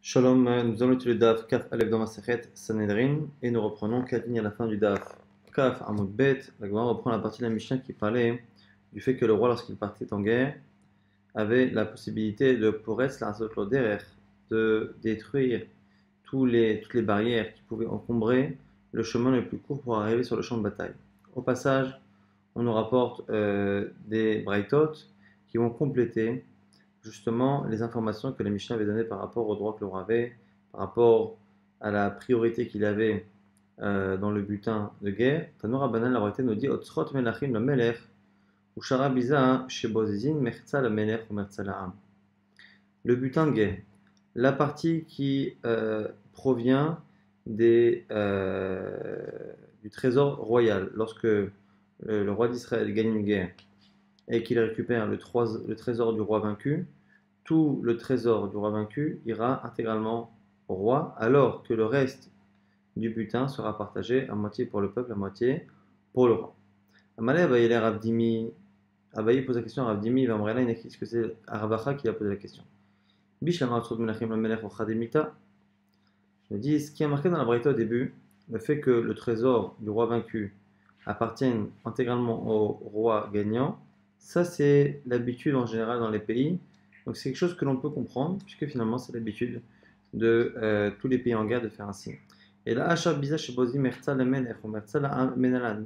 Shalom, nous allons étudier le Daf Kaf Aleph dans Masechet Sanhedrin et nous reprenons 4 lignes à la fin du Daf Kaf Amud Bet. La Gemara reprend la partie de la Mishnah qui parlait du fait que le roi, lorsqu'il partait en guerre, avait la possibilité de Poretz la Derer, de détruire toutes les barrières qui pouvaient encombrer le chemin le plus court pour arriver sur le champ de bataille. Au passage, on nous rapporte des Braithot qui vont compléter justement les informations que la Mishnah avait données par rapport au droit que le roi avait, par rapport à la priorité qu'il avait dans le butin de guerre. Tanura Banan la royauté nous dit Otzrot Melachim le Melech ou Sharabiza Shebozizin Mertza le Melech ou Mertza la. Le butin de guerre, la partie qui provient du trésor royal. Lorsque le roi d'Israël gagne une guerre et qu'il récupère le trésor du roi vaincu, tout le trésor du roi vaincu ira intégralement au roi, alors que le reste du butin sera partagé à moitié pour le peuple, à moitié pour le roi. Amalé Abaye Ravdimi, Abaye pose la question à Ravdimi, il va me révéler ce que c'est Arabacha qui a posé la question. Bishlama Tzot Menachem le Melech Ochademita. Je dis, ce qui est marqué dans la Braïta au début, le fait que le trésor du roi vaincu appartienne intégralement au roi gagnant, ça c'est l'habitude en général dans les pays. Donc c'est quelque chose que l'on peut comprendre, puisque finalement c'est l'habitude de tous les pays en guerre de faire ainsi. Et là, le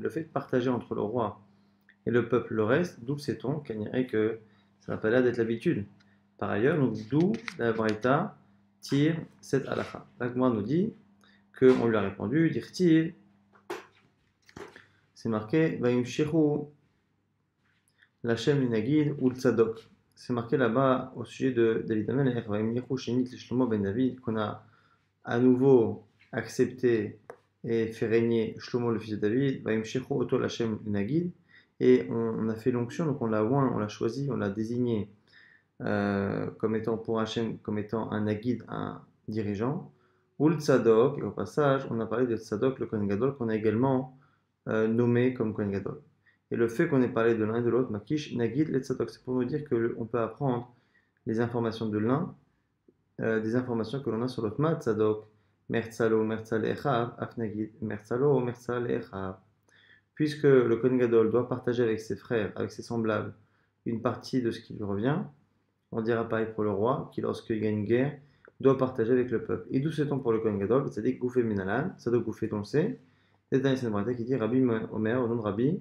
fait de partager entre le roi et le peuple le reste, d'où sait-on que ça n'a pas l'air d'être l'habitude. Par ailleurs, donc d'où la Braïta tire cette halakha. L'Agma nous dit qu'on lui a répondu, dire-t-il, c'est marqué, Vayimshichu Lachem Linagid ou Tzadok. C'est marqué là-bas au sujet de David Amelech, Ben David, qu'on a à nouveau accepté et fait régner Shlomo le fils de David, et on a fait l'onction, donc on l'a oint, on l'a choisi, on l'a désigné comme étant pour Hachem, comme étant un Nagid, un dirigeant. Ou le Tzadok, et au passage, on a parlé de Tzadok, le Kohen Gadol, qu'on a également nommé comme Kohen Gadol. Et le fait qu'on ait parlé de l'un et de l'autre, Makish, Nagid, le Tzadok, c'est pour nous dire qu'on peut apprendre les informations de l'un, des informations que l'on a sur l'autre. Ma Tzadok, Mertzalo, Mertzal Echav, Afnagid, Mertzalo, Mertzal Echav. Puisque le Kohen Gadol doit partager avec ses frères, avec ses semblables, une partie de ce qui lui revient, on dira pareil pour le roi, qui lorsqu'il gagne une guerre, doit partager avec le peuple. Et d'où sait-on pour le Kohen Gadol? C'est-à-dire Goufé Minalan, Tzadok Goufé, on le sait. C'est un Senbraïta qui dit Rabbi Omer, au nom de Rabbi,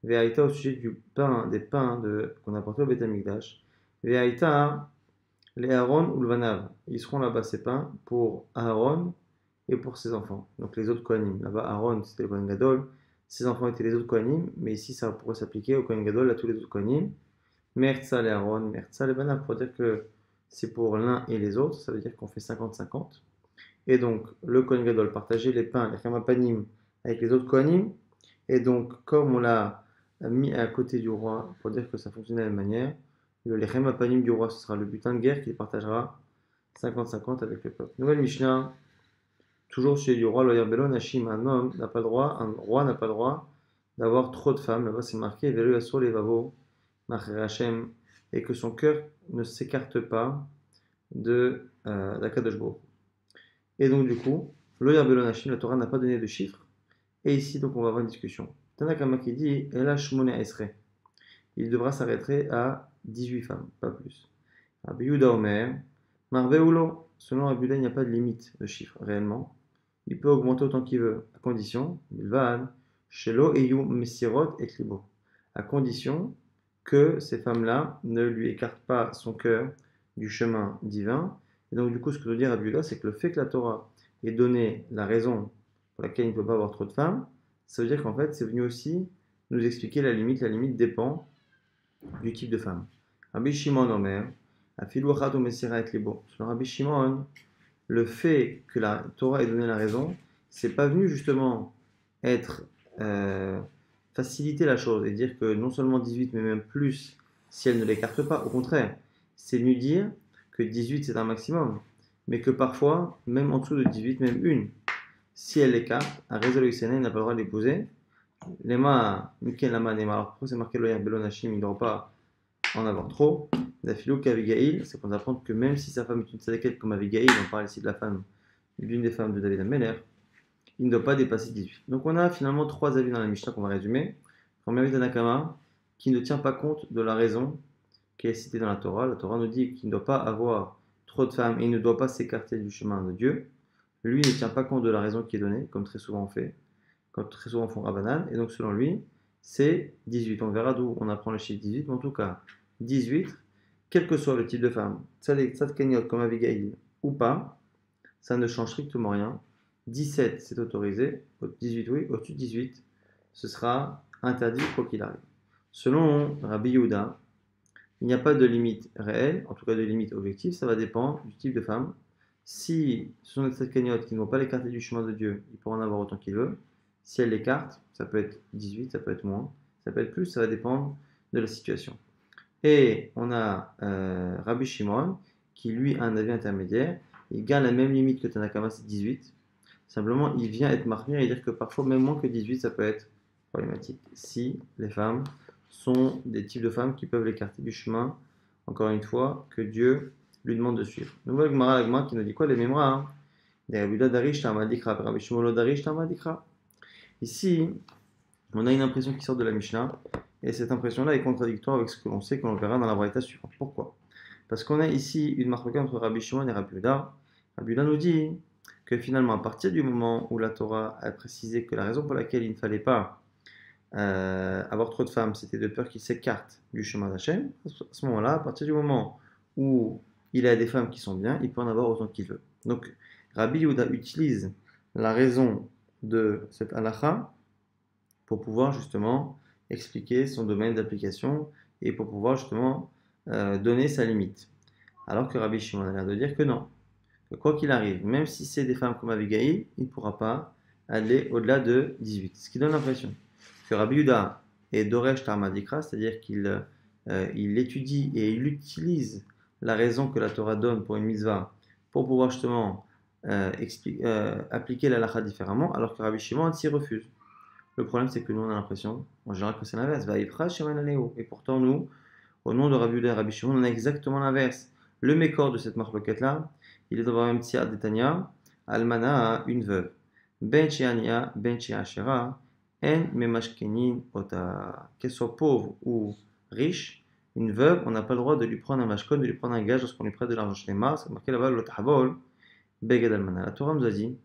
Ve'aïta au sujet du pain, des pains qu'on a apporté au Beth Amikdash. Ve'aïta, les Aaron ou le Vanav, ils seront là-bas ces pains pour Aaron et pour ses enfants. Donc les autres Kohanim. Là-bas, Aaron c'était le Kohen Gadol, ses enfants étaient les autres Kohanim, mais ici ça pourrait s'appliquer au Kohen Gadol, à tous les autres Kohanim. Mertza les Aaron, Mertza les Vanav, pour dire que c'est pour l'un et les autres, ça veut dire qu'on fait 50-50. Et donc le Kohen Gadol partageait les pains, les Chamapanim, avec les autres Kohanim, et donc comme on l'a mis à côté du roi pour dire que ça fonctionnait de la même manière, le Lechem Apanim du roi, ce sera le butin de guerre qu'il partagera 50-50 avec le peuple. Nouvelle Mishnah, toujours chez du roi, Loyer Belon, Hashim, un homme n'a pas le droit, un roi n'a pas le droit d'avoir trop de femmes. Là-bas c'est marqué, Velu Asur Levavo, Macher Hashem, et que son cœur ne s'écarte pas de la Kadosh Baruch. Et donc du coup, Loyer Belon, Hashim, la Torah n'a pas donné de chiffres. Et ici, donc on va avoir une discussion. Tanakama qui dit, Elash Mone Esre. Il devra s'arrêter à 18 femmes, pas plus. Rabbi Yehuda Omer, Marveulo, selon Rabbi Yehuda, il n'y a pas de limite de chiffre réellement. Il peut augmenter autant qu'il veut, à condition, Bilvad, Shelo Eyu Mesirot et Libo, à condition que ces femmes-là ne lui écartent pas son cœur du chemin divin. Et donc, du coup, ce que veut dire Rabbi Yehuda, c'est que le fait que la Torah ait donné la raison pour laquelle il ne peut pas avoir trop de femmes, ça veut dire qu'en fait, c'est venu aussi nous expliquer la limite. La limite dépend du type de femme. Rabbi Shimon Omer, Afilou Achat Mesira et Libo. Selon Rabbi Shimon, le fait que la Torah ait donné la raison, c'est pas venu justement être faciliter la chose et dire que non seulement 18 mais même plus si elle ne l'écarte pas. Au contraire, c'est venu dire que 18 c'est un maximum, mais que parfois, même en dessous de 18, même une, si elle l'écarte, un résolu il n'a pas le droit de l'épouser. Lema, Mikel Lama Nema. Alors pourquoi c'est marqué Loya Belon Hashim, il n'aura pas en avoir trop. D'Afilo qu'Abigail, c'est pour apprendre que même si sa femme est une tzadékette comme Abigail, on parle ici de la femme, d'une des femmes de David Ameller, il ne doit pas dépasser 18. Donc on a finalement trois avis dans la Mishnah qu'on va résumer. Premier avis d'Anakama, qui ne tient pas compte de la raison qui est citée dans la Torah. La Torah nous dit qu'il ne doit pas avoir trop de femmes et il ne doit pas s'écarter du chemin de Dieu. Lui ne tient pas compte de la raison qui est donnée, comme très souvent on fait, comme très souvent font Rabbanan, et donc selon lui, c'est 18. On verra d'où on apprend le chiffre 18, mais en tout cas, 18, quel que soit le type de femme, tzadkeniot comme Abigail ou pas, ça ne change strictement rien. 17, c'est autorisé, 18, oui, au-dessus de 18, ce sera interdit quoi qu'il arrive. Selon Rabbi Yehuda, il n'y a pas de limite réelle, en tout cas de limite objective, ça va dépendre du type de femme. Si ce sont des tzadkeniot qui ne vont pas l'écarter du chemin de Dieu, il pourra en avoir autant qu'il veut. Si elle l'écarte, ça peut être 18, ça peut être moins, ça peut être plus, ça va dépendre de la situation. Et on a Rabbi Shimon qui lui a un avis intermédiaire. Il garde la même limite que Tanakama, c'est 18. Simplement, il vient être marqué et dire que parfois, même moins que 18, ça peut être problématique. Si les femmes sont des types de femmes qui peuvent l'écarter du chemin, encore une fois, que Dieu lui demande de suivre. Nouvelle Gemara Lagma qui nous dit quoi? Les mémoires. Ici, on a une impression qui sort de la Mishnah, et cette impression-là est contradictoire avec ce que l'on sait, que l'on verra dans la braïta suivante. Pourquoi? Parce qu'on a ici une marque entre Rabbi Shimon et Rabbi Yehuda. Rabbi Yehuda nous dit que finalement, à partir du moment où la Torah a précisé que la raison pour laquelle il ne fallait pas avoir trop de femmes, c'était de peur qu'ils s'écartent du chemin d'Hachem, à ce moment-là, à partir du moment où il a des femmes qui sont bien, il peut en avoir autant qu'il veut. Donc, Rabbi Yehuda utilise la raison de cette halakha pour pouvoir justement expliquer son domaine d'application et pour pouvoir justement donner sa limite. Alors que Rabbi Shimon a l'air de dire que non, que quoi qu'il arrive, même si c'est des femmes comme Abigail, il ne pourra pas aller au-delà de 18. Ce qui donne l'impression que Rabbi Yehuda est Doresh Tarmadikra, c'est-à-dire qu'il il étudie et il utilise la raison que la Torah donne pour une mitzvah pour pouvoir justement appliquer la halakha différemment, alors que Rabbi Shimon s'y refuse. Le problème, c'est que nous, on a l'impression, en général, que c'est l'inverse. Et pourtant, nous, au nom de Rabbi Yehuda et Rabbi Shimon, on a exactement l'inverse. Le mécor de cette marloquette-là, il est dans un petit Detania, Almana, une veuve. Ben Sheania, Ben Sheashera, En Memashkenin Ota. Qu'elle soit pauvre ou riche, une veuve, on n'a pas le droit de lui prendre un mashkon, de lui prendre un gage lorsqu'on lui prête de l'argent chez les mars. C'est marqué là-bas, l'Otahabol, Beged Almana. La Torah nous a dit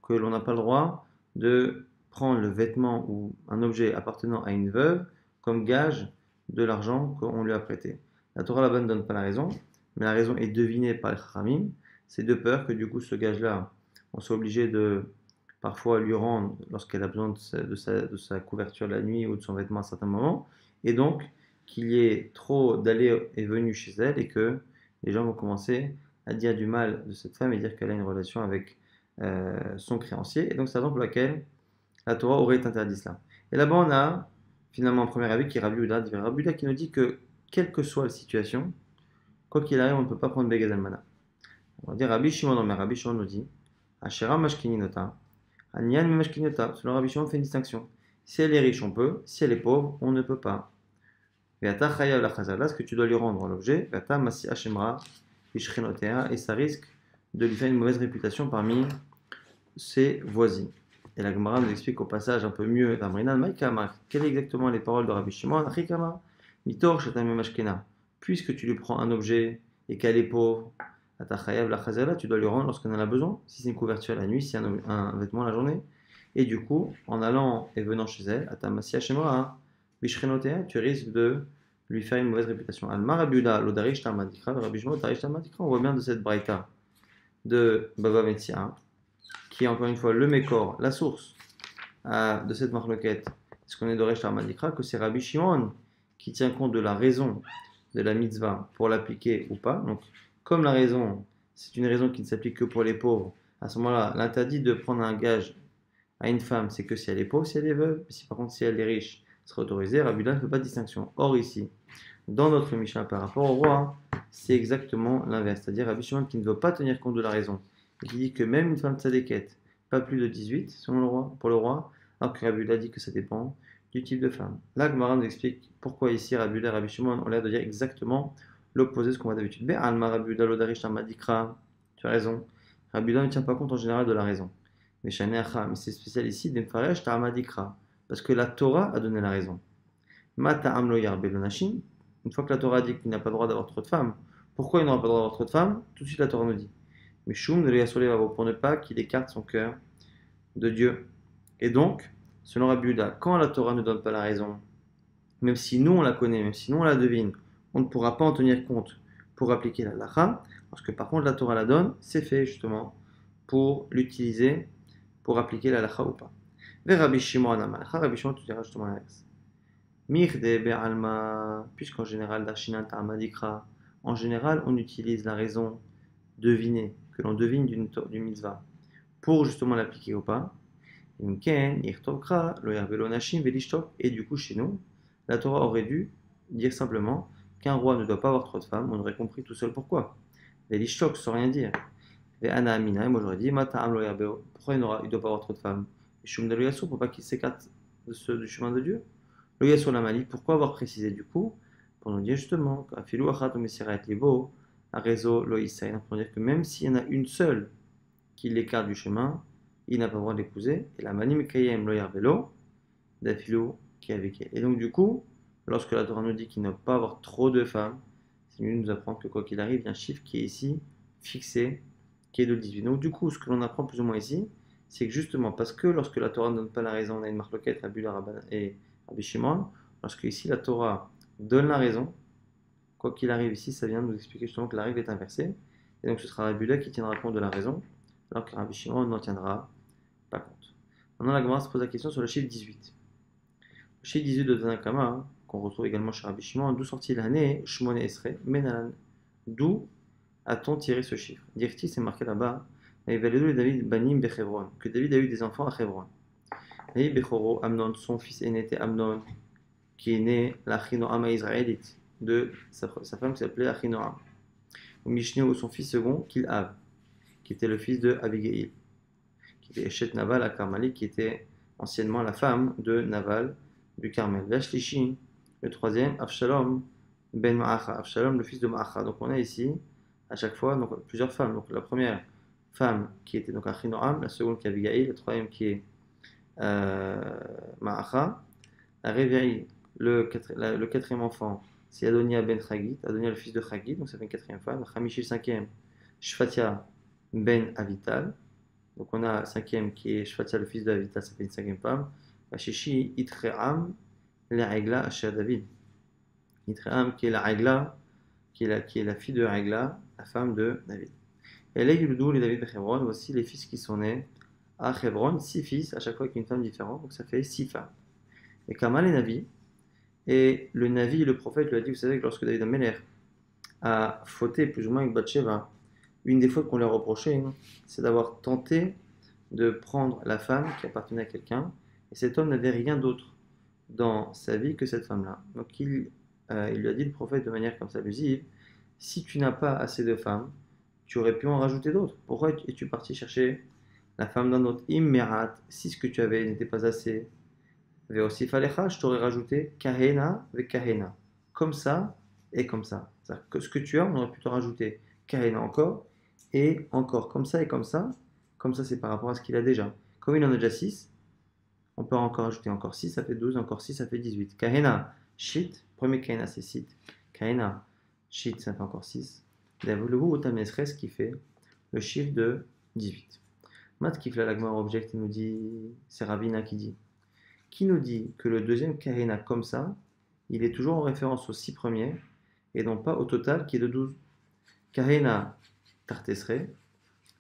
que l'on n'a pas le droit de prendre le vêtement ou un objet appartenant à une veuve comme gage de l'argent qu'on lui a prêté. La Torah là-bas ne donne pas la raison, mais la raison est devinée par les Chachamim. C'est de peur que du coup ce gage-là, on soit obligé de parfois lui rendre lorsqu'elle a besoin de sa couverture la nuit ou de son vêtement à certains moments, et donc qu'il y ait trop d'allées et venues chez elle et que les gens vont commencer à dire du mal de cette femme et dire qu'elle a une relation avec son créancier. Et donc c'est la raison pour laquelle la Torah aurait interdit cela. Et là-bas, on a finalement un premier avis qui est Rabbi Yehuda, qui nous dit que, quelle que soit la situation, quoi qu'il arrive, on ne peut pas prendre Beged Almana. On va dire Rabbi Shimon, non, mais Rabbi Shimon nous dit Ashera Mashkininota, Anyan Mashkininota. Selon Rabbi Shimon, on fait une distinction. Si elle est riche, on peut. Si elle est pauvre, on ne peut pas. Veata Chayav la Chazala, ce que tu dois lui rendre l'objet, Veata Masi Hashemra, Ishrinotea, et ça risque de lui faire une mauvaise réputation parmi ses voisines. Et la Gemara nous explique au passage un peu mieux d'Amrinan Maïkama. Quelles sont exactement les paroles de Rabbi Shimon? Achikama, Mitor Shatamemashkena. Puisque tu lui prends un objet et qu'elle est pauvre, Atachayav la Chazala, tu dois lui rendre lorsqu'on en a besoin. Si c'est une couverture la nuit, si c'est un vêtement la journée. Et du coup, en allant et venant chez elle, Atamasia Shemra, Bishrenotea, tu risques de lui faire une mauvaise réputation. Alma Rabiuda, Lodarish Tamadikra, Rabbi Shimon, Tarish Tamadikra. On voit bien de cette braïta de Baba Metzia, qui est encore une fois le mécor, la source de cette marloquette, ce qu'on est de Resh Tarmadikra, que c'est Rabbi Shimon qui tient compte de la raison de la mitzvah pour l'appliquer ou pas. Donc, comme la raison, c'est une raison qui ne s'applique que pour les pauvres, à ce moment-là, l'interdit de prendre un gage à une femme, c'est que si elle est pauvre, si elle est veuve. Si par contre, si elle est riche, ce sera autorisé. Rabbi Yehuda ne fait pas de distinction. Or, ici, dans notre Mishnah par rapport au roi, c'est exactement l'inverse. C'est-à-dire Rabbi Shimon qui ne veut pas tenir compte de la raison. Et qui dit que même une femme tzadékette, pas plus de 18 selon le roi, pour le roi, alors que Rabbi Yehuda dit que ça dépend du type de femme. Là, Gemara nous explique pourquoi ici Rabbi Yehuda et Rabbi Shimon ont l'air de dire exactement l'opposé de ce qu'on voit d'habitude. Be'alma Rabbi Yehuda lodarish tamadikra. Tu as raison. Rabbi Yehuda ne tient pas compte en général de la raison. Mais c'est spécial ici, d'Emfaresh tamadikra. Parce que la Torah a donné la raison. Mata amlo yarbe lonashim. Une fois que la Torah a dit qu'il n'a pas le droit d'avoir trop de femmes, pourquoi il n'aura pas le droit d'avoir trop de femmes? Tout de suite la Torah nous dit. Mais Shum de l'Yasole pour ne pas qu'il écarte son cœur de Dieu. Et donc, selon Rabbi Yehuda, quand la Torah ne donne pas la raison, même si nous on la connaît, même si nous on la devine, on ne pourra pas en tenir compte pour appliquer la halakha, parce que par contre la Torah la donne, c'est fait justement pour l'utiliser, pour appliquer la halakha ou pas. Vers Rabbi Shimon Rabbi Shimon tu diras justement l'inverse. Mirde be'alma, puisqu'en général, Dashinan ta'amadikra, en général on utilise la raison devinée, que l'on devine d'une mitzvah, pour justement l'appliquer ou pas. Et du coup, chez nous, la Torah aurait dû dire simplement qu'un roi ne doit pas avoir trop de femmes. On aurait compris tout seul pourquoi. Les lishtok sans rien dire. Et moi j'aurais dit, pourquoi il ne doit pas avoir trop de femmes? Pour pas qu'il s'écarte du chemin de Dieu. Le Yassur la Malik, pourquoi avoir précisé du coup? Pour nous dire justement, pour dire que même s'il y en a une seule qui l'écarte du chemin, il n'a pas le droit de l'épouser. Et la manim kayem lo yarvelo, d'afilo qui est avec elle. Et donc du coup, lorsque la Torah nous dit qu'il ne doit pas avoir trop de femmes, c'est mieux de nous apprendre que quoi qu'il arrive, il y a un chiffre qui est ici fixé, qui est de 18. Donc du coup, ce que l'on apprend plus ou moins ici, c'est que justement, parce que lorsque la Torah ne donne pas la raison, on a une marloquette, Rabbi et Rabbi Shimon, lorsque ici la Torah donne la raison, quoi qu'il arrive ici, ça vient de nous expliquer justement que la règle est inversée. Et donc ce sera Rabbi qui tiendra compte de la raison, alors que Rabbi Shimon n'en tiendra pas compte. Maintenant, la Gemara se pose la question sur le chiffre 18. Le chiffre 18 de Tanakama, hein, qu'on retrouve également chez Rabbi Shimon, d'où sortit l'année Shmone Esre, Menalan. D'où a-t-on tiré ce chiffre? Dirti, c'est marqué là-bas, David Banim Bechevron, que David a eu des enfants à Chevron. Et Bechoro, Amnon, son fils aîné était Amnon, qui est né l'Achinoam israélite, de sa femme qui s'appelait Achinoam. Ou Mishneh, son fils second, Kil'av, qui était le fils de Abigail, qui était Eshet Naval à Carmali, qui était anciennement la femme de Naval du Carmel. Vashlishin, le troisième, Avshalom ben Ma'acha, Avshalom le fils de Ma'acha. Donc on a ici à chaque fois donc, plusieurs femmes. Donc la première femme qui était donc Achinoam, la seconde qui est Abigail, la troisième qui est Ma'acha. La réveille, le quatrième enfant, c'est Adonia ben Chagit, Adonia le fils de Chagit, donc ça fait une quatrième femme. Chamishi le cinquième, Shfatia ben Avital. Donc on a cinquième qui est Shfatia le fils de Avital, ça fait une cinquième femme. Shishi Itream l'Aigla Asher David. Itream qui est la Aigla, qui est la fille de Aigla, la femme de David. Et là, Yuldou et David de Hebron, voici les fils qui sont nés à Hebron, 6 fils, à chaque fois qu'une femme différente, donc ça fait 6 femmes. Et Kamal est Navi, et le Navi, le prophète, lui a dit, vous savez que lorsque David Améler a fauté plus ou moins avec Bathsheba, une des fautes qu'on lui a reprochées, c'est d'avoir tenté de prendre la femme qui appartenait à quelqu'un, et cet homme n'avait rien d'autre dans sa vie que cette femme-là. Donc il lui a dit, le prophète, de manière comme ça abusive, si tu n'as pas assez de femmes, tu aurais pu en rajouter d'autres. Pourquoi es-tu parti chercher la femme d'un autre immerat, si ce que tu avais n'était pas assez? Aussi falecha, je t'aurais rajouté kahena avec kahena. Comme ça et comme ça. C'est-à-dire que ce que tu as, on aurait pu te rajouter kahena encore et encore. Comme ça et comme ça. Comme ça, c'est par rapport à ce qu'il a déjà. Comme il en a déjà 6, on peut encore ajouter encore 6, ça fait 12, encore 6, ça fait 18. Kahena, shit, premier kahena c'est sit. Kahena, shit, ça fait encore 6. Le bout ce qui fait le chiffre de 18. Mat Kifla Lagmar Object nous dit, c'est Ravina qui nous dit que le deuxième Kahena comme ça, il est toujours en référence aux 6 premiers et non pas au total qui est de 12. Kahena Tartesre,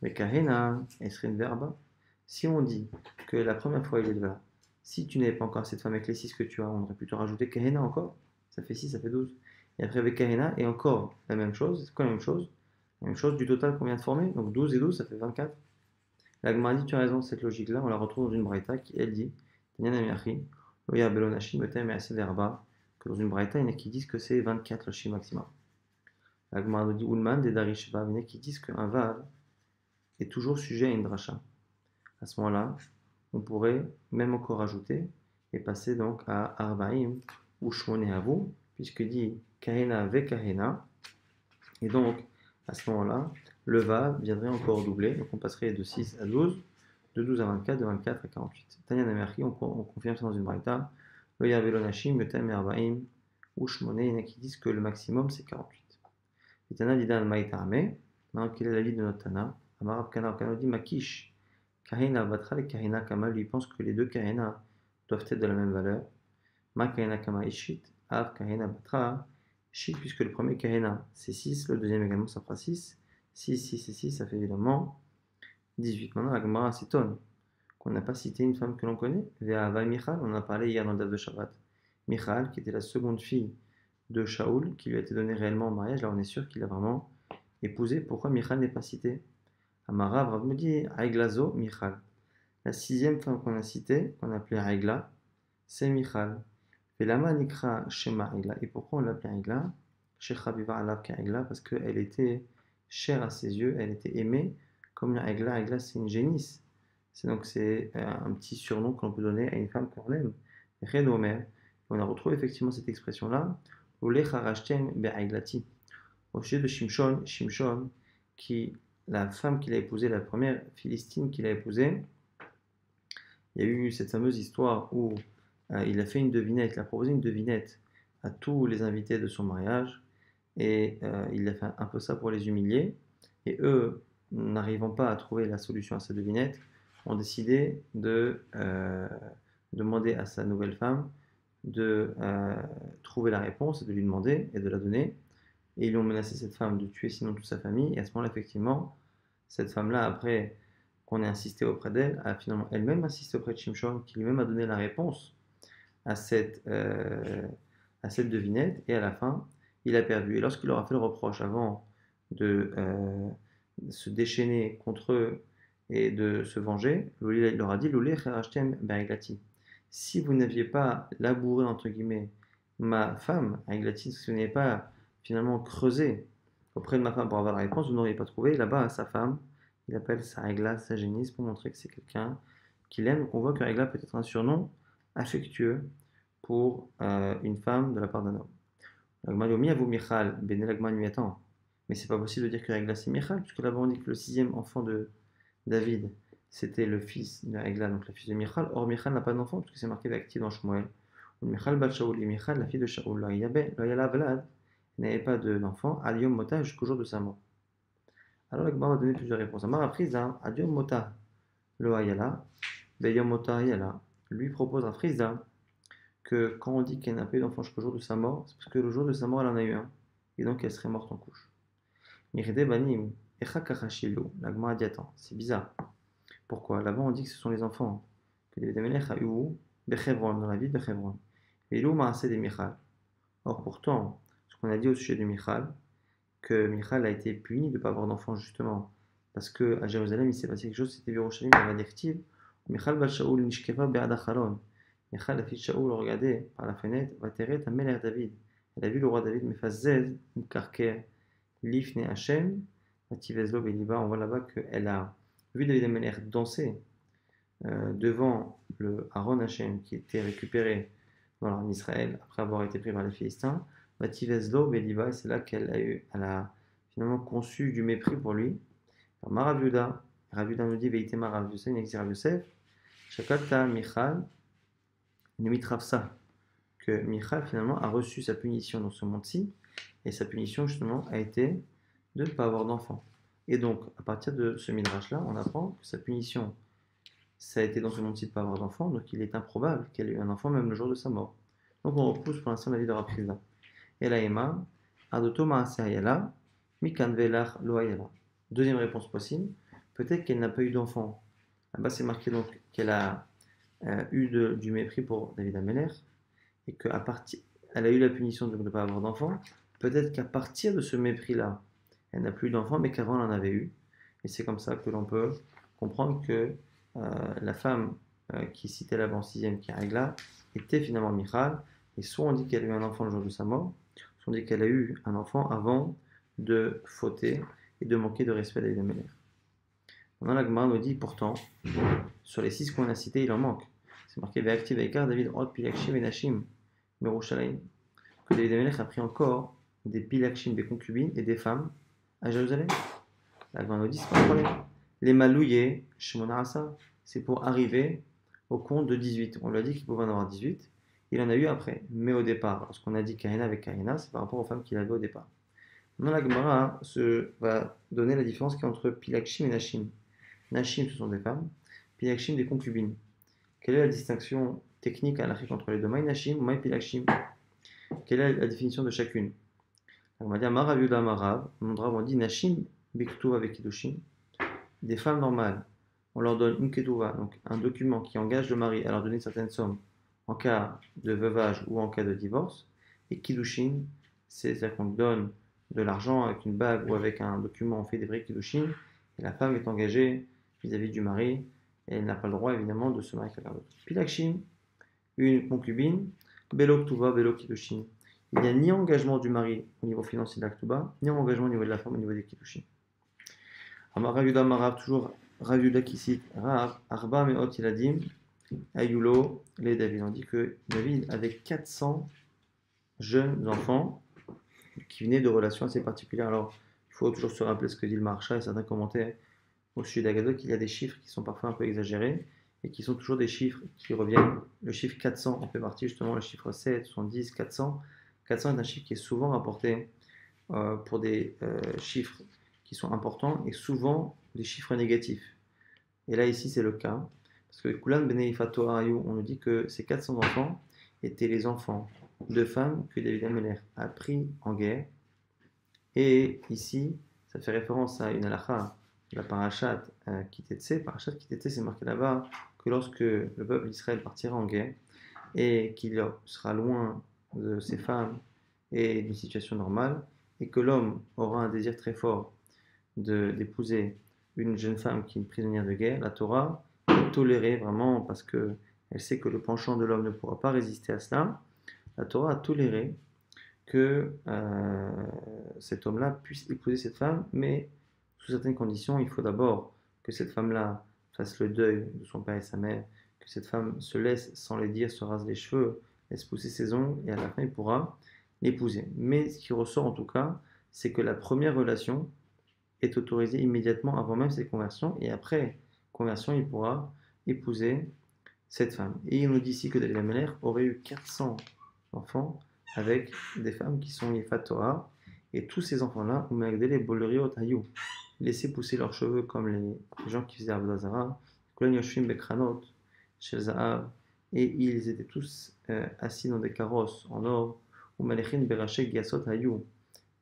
mais Kahena Esren Verba. Si on dit que la première fois il est là, si tu n'avais pas encore cette femme avec les 6 que tu as, on aurait pu te rajouter Kahena encore. Ça fait 6, ça fait 12. Et après avec Kahena, et encore la même chose, c'est quoi la même chose? La même chose du total qu'on vient de former, donc 12 et 12, ça fait 24. La Gemara dit, tu as raison, cette logique-là, on la retrouve dans une braïta qui, elle dit, que dans une braïta, il y en a qui disent que c'est 24 le chiffre maximum. La Gemara nous dit, Ulman, des Darishba, il y en a qui disent qu'un vav est toujours sujet à une dracha. À ce moment-là, on pourrait même encore ajouter est passé donc à Arbaim ou Shmone Avu, puisque dit Kahena ve Kahena, et donc à ce moment-là, le Va viendrait encore doubler, donc on passerait de 6 à 12, de 12 à 24, de 24 à 48. Tanya Namerchi, on confirme ça dans une braïta, le Yavelo Nashim, Yotem Arbaim ou Shmone, il y en a qui disent que le maximum c'est 48. Et Tana Didan Maïtame, maintenant quel est l'avis de notre Tana? Amarab Kana dit Makish. Kahina Batra et Kahina Kama, lui pense que les deux Kahina doivent être de la même valeur. Ma Kahina Kama Ishit, Av Kahina Batra, Shit, puisque le premier Kahina c'est 6, le deuxième également ça fera 6. 6, 6 et 6, ça fait évidemment 18. Maintenant, la Gemara s'étonne qu'on n'a pas cité une femme que l'on connaît. Ve'ava Michal, on en a parlé hier dans le date de Shabbat. Michal, qui était la seconde fille de Shaoul, qui lui a été donnée réellement en mariage, là on est sûr qu'il a vraiment épousé. Pourquoi Michal n'est pas cité? Amara, Rav me dit Aiglazo, Michal. La sixième femme qu'on a citée, qu'on appelait Aigla, c'est Michal. Et lama nikra shema Aigla. Et pourquoi on l'appelait Aigla? Shecha biva alav Aigla, parce qu'elle était chère à ses yeux, elle était aimée comme une Aigla. Aigla, c'est une génisse. C'est un petit surnom qu'on peut donner à une femme qu'on aime. Redomer. On a retrouvé effectivement cette expression-là. Ulecha rashtem be'aiglati. Au sujet de Shimshon, Shimshon, qui la femme qu'il a épousée, la première Philistine qu'il a épousée, il y a eu cette fameuse histoire où il a fait une devinette, il a proposé une devinette à tous les invités de son mariage, et il a fait un peu ça pour les humilier, et eux, n'arrivant pas à trouver la solution à sa devinette, ont décidé de demander à sa nouvelle femme de trouver la réponse, de lui demander et de la donner, et ils ont menacé cette femme de tuer sinon toute sa famille, et à ce moment-là, effectivement, cette femme-là, après qu'on ait insisté auprès d'elle, a finalement elle-même insisté auprès de Shimshon, qui lui-même a donné la réponse à cette devinette, et à la fin, il a perdu. Et lorsqu'il leur a fait le reproche avant de se déchaîner contre eux et de se venger, il leur a dit Loulé kharashtem ba'eglati. Si vous n'aviez pas labouré, entre guillemets, ma femme, Aiglati, si vous n'avez pas finalement creusé auprès de ma femme pour avoir la réponse, vous n'auriez pas trouvé. Là-bas, sa femme, il appelle sa Aigla, sa génisse, pour montrer que c'est quelqu'un qu'il aime. Donc on voit que Aigla peut être un surnom affectueux pour une femme de la part d'un homme. L'agmanomi avoue Michal, Bene l'agman lui attend. Mais c'est pas possible de dire que Aigla c'est Michal, puisque là-bas on dit que le sixième enfant de David, c'était le fils de Aigla, donc le fils de Michal. Or Michal n'a pas d'enfant, puisque c'est marqué actif dans Shmuel. Michal bat Shaoul, et Michal, la fille de Shaoul, Loyala Vlad, n'avait pas d'enfant, Adiom Mota, jusqu'au jour de sa mort. Alors la Gemara va donner plusieurs réponses. Amar a pris un Adiom Mota, Loyala, Beyom Mota Yala. Lui propose un frisa que quand on dit qu'elle n'a pas eu d'enfant jusqu'au jour de sa mort, c'est parce que le jour de sa mort, elle en a eu un, et donc elle serait morte en couche. Miride Banim, Echa Kachashilo, la Gemara dit attends, c'est bizarre. Pourquoi? Là-bas on dit que ce sont les enfants que David Amelech a eu Bechevron, dans la ville de Bechevron. Et l'eau m'a assez des Michal. Or pourtant, ce qu'on a dit au sujet de Michal, que Michal a été puni de ne pas avoir d'enfant justement, parce qu'à Jérusalem il s'est passé quelque chose, c'était Yerushalayim, il y avait des directives. Michal bal Shaoul nishkeva be'ad acharon. Michal, la fille de Shaoul, regardait par la fenêtre, va terrer ta mère David. Elle a vu le roi David, mais fazez, karker, lifne Hashem, vativezlo beliba. On voit là-bas qu'elle a vu David Ameler danser devant le Aaron Hashem qui était récupéré dans l'armée d'Israël après avoir été pris par les Philistins. Vativezlo beliba, c'est là elle a finalement conçu du mépris pour lui. Maraviuda, Raviuda nous dit Veitema Rav Yosef, il Rav Yosef, Shakalta Michal, Numitravsa, que Michal finalement a reçu sa punition dans ce monde-ci, et sa punition justement a été de ne pas avoir d'enfant. Et donc, à partir de ce midrash-là, on apprend que sa punition, ça a été dans ce monde-ci de ne pas avoir d'enfant, donc il est improbable qu'elle ait eu un enfant même le jour de sa mort. Donc on repousse pour l'instant la vie de Rav Chizda. Et la Ema, Adoto Maasayala, Mikan Velach Loayala. Deuxième réponse possible, peut-être qu'elle n'a pas eu d'enfant. Là-bas, c'est marqué donc qu'elle a eu du mépris pour David Ameller et qu'elle a eu la punition de ne pas avoir d'enfant. Peut-être qu'à partir de ce mépris-là, elle n'a plus eu d'enfant, mais qu'avant elle en avait eu. Et c'est comme ça que l'on peut comprendre que la femme qui citait là-bas en sixième, qui est Aigla, était finalement Michal. Et soit on dit qu'elle a eu un enfant le jour de sa mort, soit on dit qu'elle a eu un enfant avant de fauter et de manquer de respect à David Ameller. Maintenant, la Gemara nous dit pourtant, sur les 6 qu'on a cités, il en manque. C'est marqué Ve'aktiv Eikar David Od Pilakshim et Nashim Merushalayim. Que David Amelech a pris encore des Pilakshim, des concubines et des femmes à Jérusalem. La Gemara nous dit, c'est pas un problème. Les Malouillés, Shemona Asa, c'est pour arriver au compte de 18. On lui a dit qu'il pouvait en avoir 18. Il en a eu après. Mais au départ, lorsqu'on a dit Karina avec Karina, c'est par rapport aux femmes qu'il avait au départ. Maintenant, la Gemara va donner la différence qu'il y a entre Pilakshim et Nashim. Nashim, ce sont des femmes. Pilakshim, des concubines. Quelle est la distinction technique à l'Afrique entre les deux Maï Nashim ou Maï Pilakshim? Quelle est la définition de chacune? On va dire Marav Yuda Marav. Mon Rav on dit Nashim Biktuva avec Kiddushin. Des femmes normales, on leur donne une Ketuva, donc un document qui engage le mari à leur donner une certaine somme en cas de veuvage ou en cas de divorce. Et Kiddushin, c'est-à-dire qu'on donne de l'argent avec une bague ou avec un document, on fait des vrais Kiddushin. Et la femme est engagée vis-à-vis du mari. Et elle n'a pas le droit évidemment de se marier avec quelqu'un d'autre. Pilakshim, une concubine, Belo Ktuva, Belo Kiddushin. Il n'y a ni engagement du mari au niveau financier de la Ktuba, ni engagement au niveau de la femme au niveau des Kiddushin. Amar Rav Yuda Marav, toujours Rav Yuda qui cite Rav, Arba Meot Iladim, Ayulo, les David. On dit que David avait 400 jeunes enfants qui venaient de relations assez particulières. Alors, il faut toujours se rappeler ce que dit le Maharsha et certains commentaires au sujet d'Agadol, qu'il y a des chiffres qui sont parfois un peu exagérés et qui sont toujours des chiffres qui reviennent. Le chiffre 400 en fait partie justement, le chiffre 7, 70, 400. 400 est un chiffre qui est souvent rapporté pour des chiffres qui sont importants et souvent des chiffres négatifs. Et là, ici, c'est le cas. Parce que Kulan Bnei Fato Arayou, on nous dit que ces 400 enfants étaient les enfants de femmes que David Amelech a pris en guerre. Et ici, ça fait référence à une halakha, la parashat Kitetse. Parashat Kitetse, c'est marqué là-bas que lorsque le peuple d'Israël partira en guerre et qu'il sera loin de ses femmes et d'une situation normale, et que l'homme aura un désir très fort d'épouser une jeune femme qui est une prisonnière de guerre, la Torah est tolérée vraiment parce qu'elle sait que le penchant de l'homme ne pourra pas résister à cela. La Torah a toléré que cet homme-là puisse épouser cette femme, mais sous certaines conditions. Il faut d'abord que cette femme-là fasse le deuil de son père et sa mère, que cette femme se laisse sans les dire, se rase les cheveux, laisse pousser ses ongles, et à la fin il pourra l'épouser. Mais ce qui ressort en tout cas, c'est que la première relation est autorisé immédiatement avant même cette conversion, et après conversion, il pourra épouser cette femme. Et il nous dit ici que David Amelech aurait eu 400 enfants avec des femmes qui sont Yefat Torah, et tous ces enfants-là, Umagdele Boleriot Hayou, laissaient pousser leurs cheveux comme les gens qui faisaient Avodah Zara, Kulan Yoshvim Bekranot, Shel Zahav, et ils étaient tous assis dans des carrosses en or, Umalechin Berashek Giasot Hayou,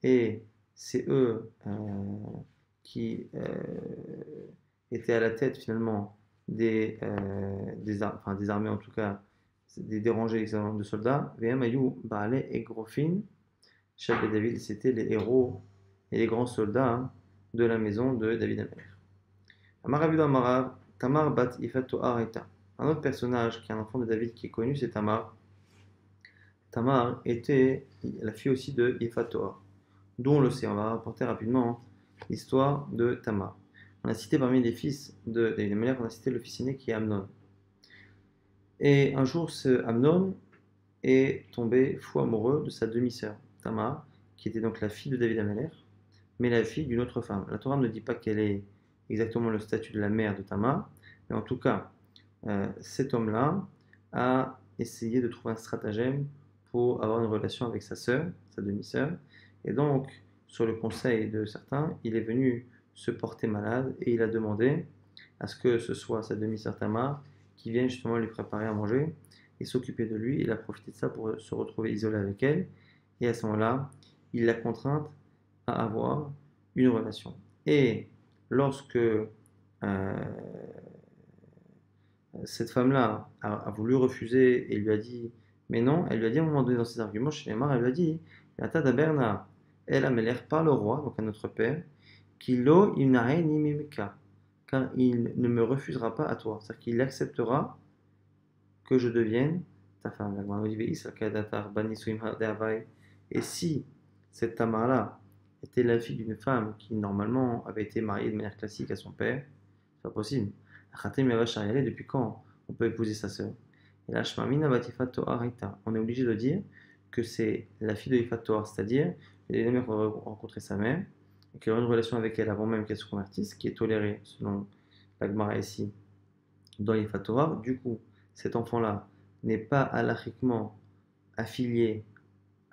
et c'est eux qui étaient à la tête finalement des armées, en tout cas des rangées de soldats. VM Ayou Baale et Grofin, Chef de David, c'était les héros et les grands soldats de la maison de David Amelech. Amarav Amarav, Tamar Bat Ifato Areta. Un autre personnage qui est un enfant de David qui est connu, c'est Tamar. Tamar était la fille aussi de Yefatoa, d'où on le sait. On va rapporter rapidement l'histoire de Tamar. On a cité parmi les fils de David Amelech, on a cité le fils aîné qui est Amnon. Et un jour, ce Amnon est tombé fou amoureux de sa demi-sœur, Tamar, qui était donc la fille de David Amelech, mais la fille d'une autre femme. La Torah ne dit pas quel est exactement le statut de la mère de Tamar, mais en tout cas, cet homme-là a essayé de trouver un stratagème pour avoir une relation avec sa sœur, sa demi-sœur, et donc, sur le conseil de certains, il est venu se porter malade et il a demandé à ce que ce soit sa demi-sœur Tamar qui vienne justement lui préparer à manger et s'occuper de lui. Il a profité de ça pour se retrouver isolé avec elle, et à ce moment-là, il l'a contrainte à avoir une relation. Et lorsque cette femme-là a voulu refuser et lui a dit mais non, elle lui a dit à un moment donné dans ses arguments chez Neymar, elle lui a dit Ata Berna, elle a l'air par le roi, donc à notre père, Kilo Inae Nimimika, car il ne me refusera pas à toi, c'est-à-dire qu'il acceptera que je devienne ta femme. Et si cette Tamar-là était la fille d'une femme qui normalement avait été mariée de manière classique à son père, c'est pas possible. Depuis quand on peut épouser sa sœur? Et là, Shmamina Batifat Toar Ita. On est obligé de dire que c'est la fille de Ifat Toar, c'est-à-dire elle a rencontré sa mère et qu'elle a une relation avec elle avant même qu'elle se convertisse, qui est tolérée selon la Gemara ici dans l'Ifat Toar. Du coup, cet enfant-là n'est pas halachiquement affilié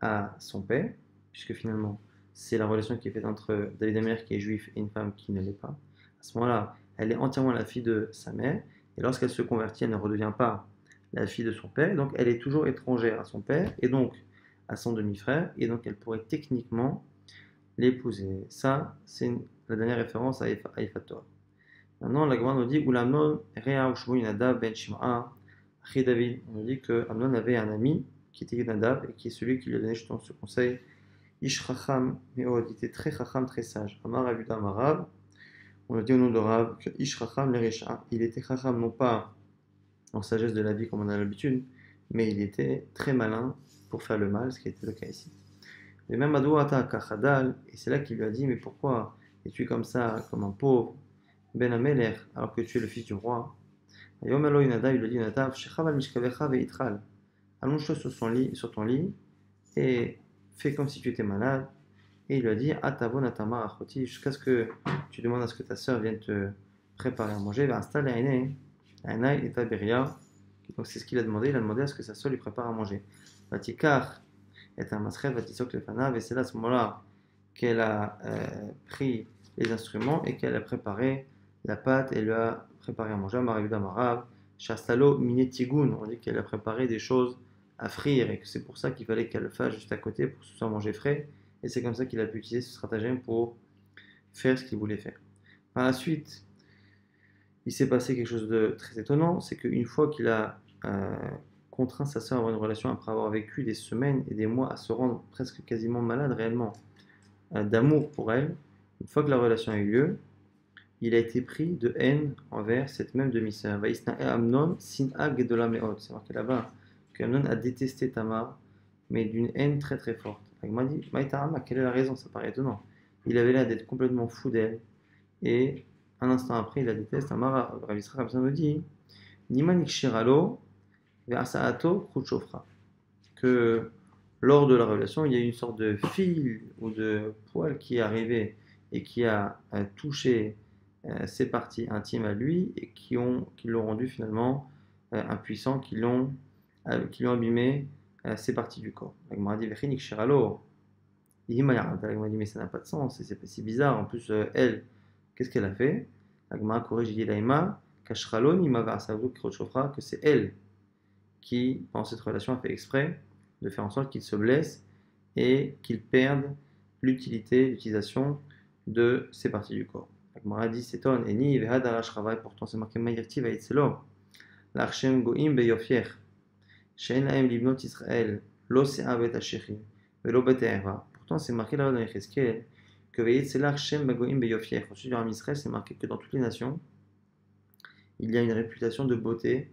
à son père, puisque finalement, c'est la relation qui est faite entre David Amer qui est juif et une femme qui ne l'est pas. À ce moment-là, elle est entièrement la fille de sa mère, et lorsqu'elle se convertit, elle ne redevient pas la fille de son père, donc elle est toujours étrangère à son père, et donc à son demi-frère, et donc elle pourrait techniquement l'épouser. Ça, c'est la dernière référence à Ifator. Maintenant, la Gemara nous dit Ulamnon Rea Ushmu Yonadav ben Shim'a Achi David. On nous dit que Amnon avait un ami qui était Yonadav et qui est celui qui lui a donné justement ce conseil. Ish Chacham Meod, il était très Chacham, très sage. Amar Abuda Amarav, on a dit au nom de Rav que Ish Chacham le Resha, il était Chacham non pas en sagesse de la vie comme on a l'habitude, mais il était très malin pour faire le mal, ce qui était le cas ici. Et même Adouata Kachadal, et c'est là qu'il lui a dit mais pourquoi es-tu comme ça, comme un pauvre Ben Ameler, alors que tu es le fils du roi? Yom Elo Yonadav, il lui dit Yonadav, Shechav Mishkavecha ve'itral. Allonge-toi sur ton lit et fais comme si tu étais malade. Et il lui a dit Atavon Atama Achoti, jusqu'à ce que tu demandes à ce que ta sœur vienne te préparer à manger. Va installer Aina et Taberia. Donc c'est ce qu'il a demandé. Il a demandé à ce que sa sœur lui prépare à manger. Vatikar est un masret, Vatisok Lefanav. Et c'est là à ce moment-là qu'elle a pris les instruments et qu'elle a préparé la pâte et lui a préparé à manger. Maragda Marav, Shastalo Minetigun. On dit qu'elle a préparé des choses à frire et que c'est pour ça qu'il fallait qu'elle le fasse juste à côté pour que ce soit mangé frais. Et c'est comme ça qu'il a pu utiliser ce stratagème pour faire ce qu'il voulait faire. Par la suite, il s'est passé quelque chose de très étonnant, c'est qu'une fois qu'il a contraint sa sœur à avoir une relation après avoir vécu des semaines et des mois à se rendre presque quasiment malade réellement d'amour pour elle, une fois que la relation a eu lieu, il a été pris de haine envers cette même demi-sœur. Vaïsna Amnon sin'ag de la me'ot. C'est marqué là-bas qu'Amnon a détesté Tamar, mais d'une haine très très forte. Il m'a dit, Maïtarama, quelle est la raison? Ça paraît étonnant. Il avait l'air d'être complètement fou d'elle, et un instant après, il la déteste. Amar Ravisra comme ça nous dit, Nimanik Shiralo, Ve'asaato Khutshofra. Que lors de la relation, il y a eu une sorte de fil ou de poil qui est arrivé et qui a touché ses parties intimes à lui et qui l'ont rendu finalement impuissant, qui l'ont abîmé ses parties du corps. La Gemara dit Vechinik Shiralo. Il dit mais ça n'a pas de sens, c'est bizarre. En plus, elle, qu'est-ce qu'elle a fait? La Gemara corrige, il dit Laïma, Kashralo, Nimava Asavou, Kirochofra, que c'est elle qui, pendant cette relation, a fait exprès de faire en sorte qu'il se blesse et qu'il perde l'utilisation de ses parties du corps. La Gemara dit s'étonne, et ni Vehadarash Ravai, pourtant c'est marqué Mayirti Vaïtselo, l'Archem Goim Beyofier, Shein Laem Libnot Israël, Lo Se'avet Ashechim, Velo Bete'eva. Pourtant c'est marqué là-bas dans Yecheskel que Vaïtselar Shem Bagoim Beyofier. Ensuite dans Israël, c'est marqué que dans toutes les nations, il y a une réputation de beauté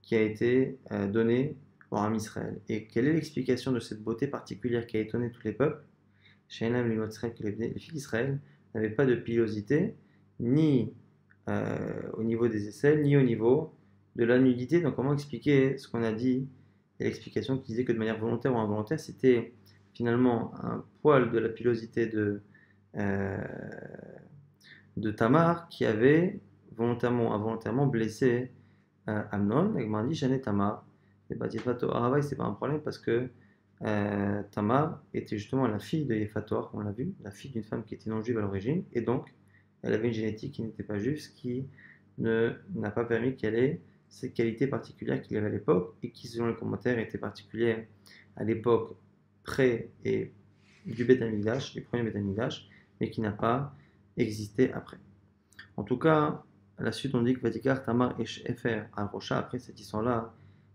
qui a été donnée au Ham Israël. Et quelle est l'explication de cette beauté particulière qui a étonné tous les peuples? Chez que les filles d'Israël n'avaient pas de pilosité, ni au niveau des aisselles, ni au niveau de la nudité. Donc comment expliquer ce qu'on a dit? Et l'explication qui disait que de manière volontaire ou involontaire, c'était finalement un poil de la pilosité euh, de Tamar qui avait volontairement ou involontairement blessé Amnon. Et m'a dit Janet Tamar. Et Batifato Aravaï, c'est pas un problème parce que Tamar était justement la fille de Yephator, on l'a vu, la fille d'une femme qui était non juive à l'origine, et donc elle avait une génétique qui n'était pas juive, ce qui n'a pas permis qu'elle ait ces qualités particulières qu'il y avait à l'époque, et qui, selon les commentaires, étaient particulières à l'époque près et du Beth Amikdash, du premier Beth Amikdash, mais qui n'a pas existé après. En tout cas, à la suite, on dit que Vatikar Tamar et Efer al Rocha, après cette histoire-là,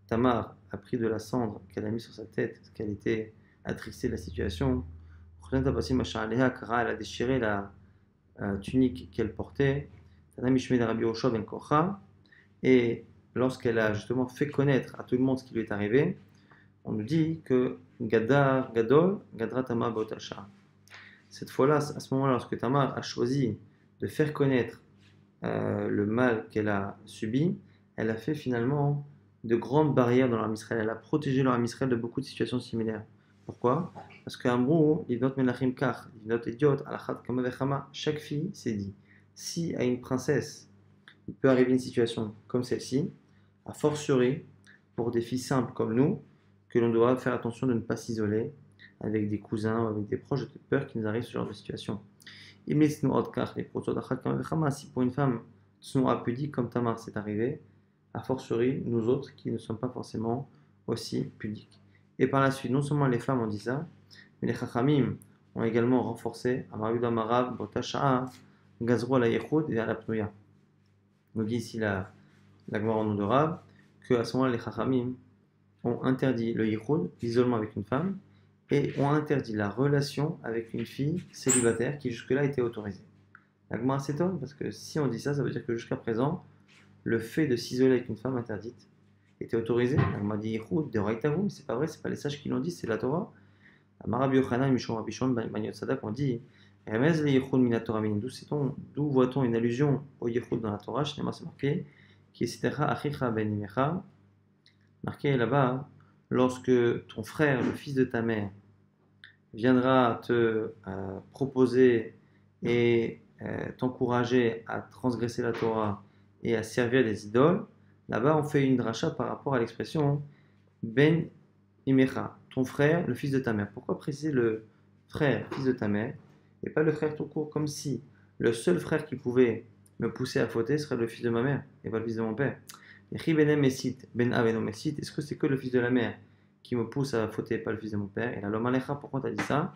Tamar a pris de la cendre qu'elle a mis sur sa tête, parce qu'elle était attristée de la situation. Elle a déchiré la tunique qu'elle portait. Et lorsqu'elle a justement fait connaître à tout le monde ce qui lui est arrivé, on nous dit que Gadar Gadol, Gadra Tamar Botasha. Cette fois-là, à ce moment-là, lorsque Tamar a choisi de faire connaître le mal qu'elle a subi, elle a fait finalement de grandes barrières dans l'armée Israël. Elle a protégé l'armée Israël de beaucoup de situations similaires. Pourquoi? Parce qu'Amrou, Livnot Menachim Kach, Livnot Idiot, Alachat Kama Vechama, chaque fille s'est dit, si à une princesse, il peut arriver une situation comme celle-ci, a fortiori, pour des filles simples comme nous, que l'on doit faire attention de ne pas s'isoler avec des cousins ou avec des proches, de peur qu'il nous arrive ce genre de situation. Si pour une femme pudique comme Tamar c'est arrivé, a fortiori nous autres qui ne sommes pas forcément aussi pudiques. Et par la suite, non seulement les femmes ont dit ça, mais les Chachamim ont également renforcé Amaruda Marav, Botasha'a, Gazro à la Yechud et à la Pnouya. Nous dit ici la Gemara en nom de Rav, qu'à ce moment-là, les Chachamim ont interdit le Yichud, l'isolement avec une femme, et ont interdit la relation avec une fille célibataire qui jusque-là était autorisée. La Gemara s'étonne parce que si on dit ça, ça veut dire que jusqu'à présent, le fait de s'isoler avec une femme interdite était autorisé. La Gemara dit Yichud, de Raïtavu, mais c'est pas vrai, c'est pas les sages qui l'ont dit, c'est la Torah. Amarabi Yochanan, Mishon Rabishon, Banyot Sadak ont dit Remez le Yichud mina Torah min. D'où voit-on une allusion au Yichud dans la Torah? Chez c'est marqué qui est Achicha ben Imecha. Marqué là-bas, lorsque ton frère, le fils de ta mère, viendra te proposer et t'encourager à transgresser la Torah et à servir des idoles, là-bas on fait une dracha par rapport à l'expression Ben Imecha, ton frère, le fils de ta mère. Pourquoi préciser le frère, fils de ta mère, et pas le frère tout court, comme si le seul frère qui pouvait me pousser à fauter serait le fils de ma mère et pas le fils de mon père. Est-ce que c'est que le fils de la mère qui me pousse à fauter, pas le fils de mon père? Et là, l'homme alecha, pourquoi tu as dit ça?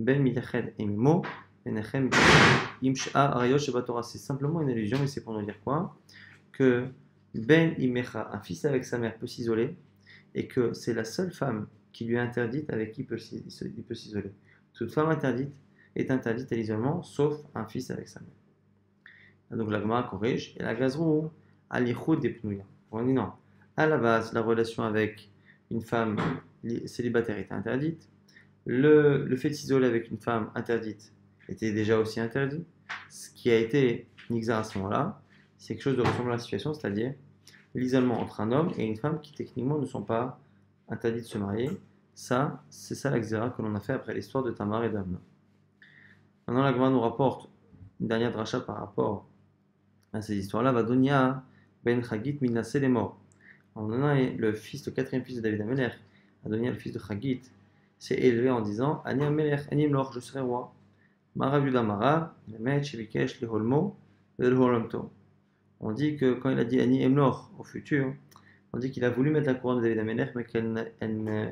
Ben mitached emimo, benechem imsha arayosh Torah. C'est simplement une allusion, mais c'est pour nous dire quoi? Que Ben imecha, un fils avec sa mère, peut s'isoler, et que c'est la seule femme qui lui est interdite avec qui il peut s'isoler. Toute femme interdite est interdite à l'isolement, sauf un fils avec sa mère. Donc la Gemara corrige, et la gazrou, al-yichud des pnouya. On dit non. À la base, la relation avec une femme célibataire était interdite. Le fait de s'isoler avec une femme interdite était déjà aussi interdit. Ce qui a été nixar à ce moment-là, c'est quelque chose de ressemblant à la situation, c'est-à-dire l'isolement entre un homme et une femme qui techniquement ne sont pas interdits de se marier. Ça, c'est ça la xéra que l'on a fait après l'histoire de Tamar et d'Amna. Maintenant, la Gemara nous rapporte une dernière dracha par rapport à ces histoires-là. Vadonia ben Chagit Minassé les morts. Le quatrième fils de David Amelech, Adonia, le fils de Chagit, s'est élevé en disant Ani Amelech, Ani Mlor, je serai roi. Marav Yuda Marav, Lemet, Shevikesh, Leholmo, Leholomto. On dit que quand il a dit Ani Emlor au futur, on dit qu'il a voulu mettre la couronne de David Amelech, mais qu'elle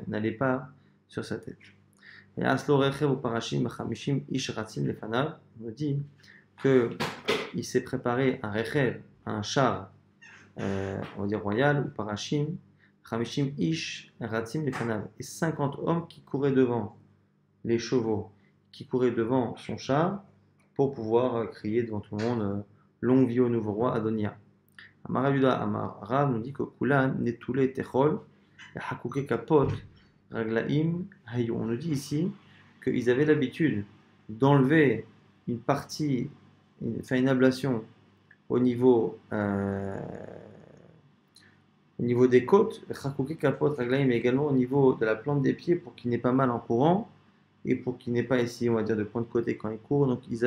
n'allait pas sur sa tête. Et Aslo Rechev ou Parashim, Chamishim, Ish Ratzim, Lefanav, on dit qu'il s'est préparé un Rechev, un char, on va dire royal, ou Parashim, Chamishim, Ish, Ratzim, Lefanav, et 50 hommes qui couraient devant les chevaux, qui couraient devant son char, pour pouvoir crier devant tout le monde longue vie au nouveau roi Adonia. Amaravuda Amarav nous dit que Kulan Netule Techol, Hakuke Kapot, Raglaim Hayu. On nous dit ici qu'ils avaient l'habitude d'enlever une partie, faire une ablation au niveau des côtes, Hakuke Kapot, Raglaim, mais également au niveau de la plante des pieds pour qu'il n'ait pas mal en courant et pour qu'il n'ait pas ici, on va dire, de point de côté quand il court. Donc ils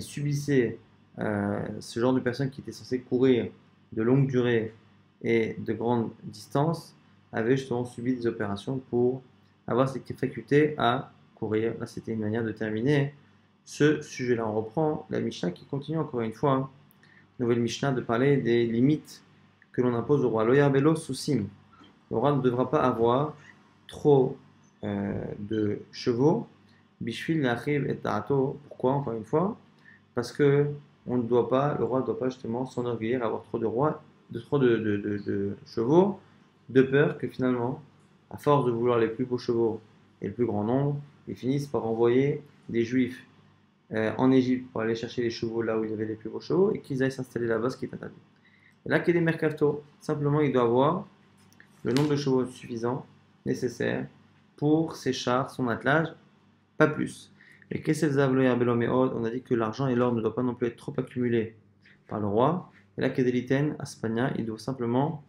subissaient ce genre de personnes qui étaient censées courir de longue durée et de grande distance avaient justement subi des opérations pour avoir cette faculté à courir. Là, c'était une manière de terminer ce sujet-là. On reprend la Mishnah qui continue encore une fois, nouvelle Mishnah, de parler des limites que l'on impose au roi. Loyar Belo Sousim. Le roi ne devra pas avoir trop de chevaux. Bishvil Lachiv et Da'ato. Pourquoi, encore une fois? Parce que le roi ne doit pas justement s'enorgueillir, avoir trop de chevaux, de peur que finalement, à force de vouloir les plus beaux chevaux et le plus grand nombre, ils finissent par envoyer des juifs en Égypte pour aller chercher les chevaux là où il y avait les plus beaux chevaux et qu'ils aillent s'installer là-bas, ce qui est interdit. Et là, qu'il y a des mercato, simplement il doit avoir le nombre de chevaux suffisant, nécessaire pour ses chars, son attelage, pas plus. Et on a dit que l'argent et l'or ne doivent pas non plus être trop accumulés par le roi. Et là, Kedeliten, à Spagna, il doit simplement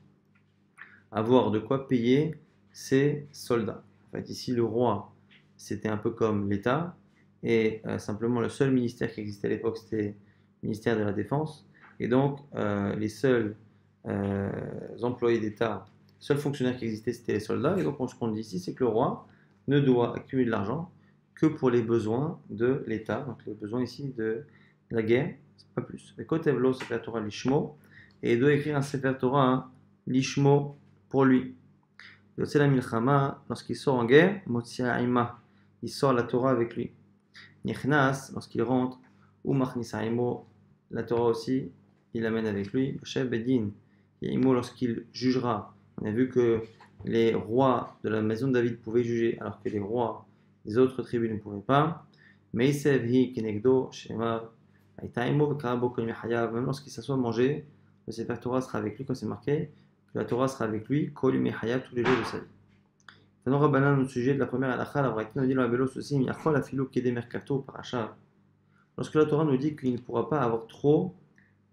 avoir de quoi payer ses soldats. En fait, ici, le roi, c'était un peu comme l'État, et simplement le seul ministère qui existait à l'époque, c'était le ministère de la Défense. Et donc, les seuls euh, employés d'État, seuls fonctionnaires qui existaient, c'était les soldats. Et donc, ce qu'on dit ici, c'est que le roi ne doit accumuler de l'argent que pour les besoins de l'État, donc les besoins ici de la guerre, pas plus. Et Kotevlo, Sefer Torah Lishmo, et il doit écrire un Sefer Torah, hein, Lishmo, pour lui. Yotze la Milchama, lorsqu'il sort en guerre, Motsia Ima, il sort la Torah avec lui. Nichnas, lorsqu'il rentre, ou Machnisa Imo, la Torah aussi, il l'amène avec lui. Chef Bedin, Imo, lorsqu'il jugera. On a vu que les rois de la maison de David pouvaient juger, alors que les rois des autres tribus ne pouvaient pas. Meisev hi kenegdo, Shema, Aitaimo, Karabo, Kolimihayav, même lorsqu'il s'assoit manger, le Sefer Torah sera avec lui, quand c'est marqué, que la Torah sera avec lui, Kolimihayav, tous les jours de sa vie. Maintenant, Rabbanan, au sujet de la première halakha, la Braïta nous dit la Bélos aussi, Yachol afilo kede merkato paracha. Lorsque la Torah nous dit qu'il ne pourra pas avoir trop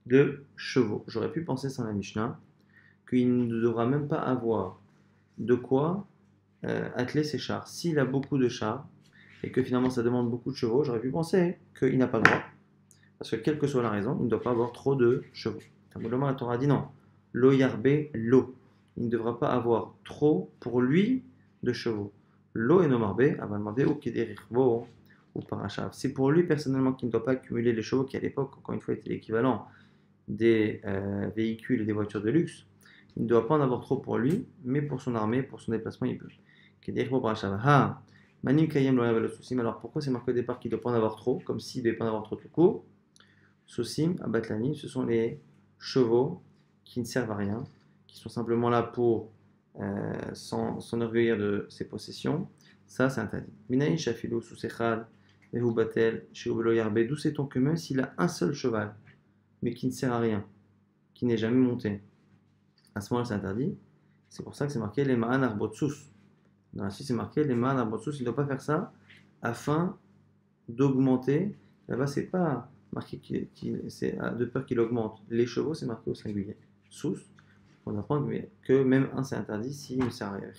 de chevaux, j'aurais pu penser sans la Mishnah, qu'il ne devra même pas avoir de quoi atteler ses chars. S'il a beaucoup de chars et que finalement ça demande beaucoup de chevaux, j'aurais pu penser qu'il n'a pas le droit. Parce que quelle que soit la raison, il ne doit pas avoir trop de chevaux. La Torah dit non. Lo yarbe lo. Il ne devra pas avoir trop pour lui de chevaux. Lo et nomarbe, avalmarbe ou kederirbo ou parachav. C'est pour lui personnellement qu'il ne doit pas accumuler les chevaux qui à l'époque, encore une fois, étaient l'équivalent des véhicules et des voitures de luxe. Il ne doit pas en avoir trop pour lui, mais pour son armée, pour son déplacement, il peut. Kederirbo parachav. Ha! Manim kayem lo yavelo sousim. Alors pourquoi c'est marqué au départ qu'il ne doit pas en avoir trop, comme s'il ne devait pas en avoir trop tout court? Sosim, abatlani, ce sont les chevaux qui ne servent à rien, qui sont simplement là pour s'enorgueillir de ses possessions. Ça, c'est interdit. Minaï shafilo sousechad, ehu batel, sheubelo yarbe. D'où sait-on que même s'il a un seul cheval, mais qui ne sert à rien, qui n'est jamais monté, à ce moment-là, c'est interdit. C'est pour ça que c'est marqué les ma'an arbotsus. Dans la suite, c'est marqué les ma'an arbotsus. Il ne doit pas faire ça afin d'augmenter. Là-bas, c'est pas marqué c'est de peur qu'il augmente. Les chevaux, c'est marqué au singulier. Sous, on apprend que même un, c'est interdit s'il ne sert à rien.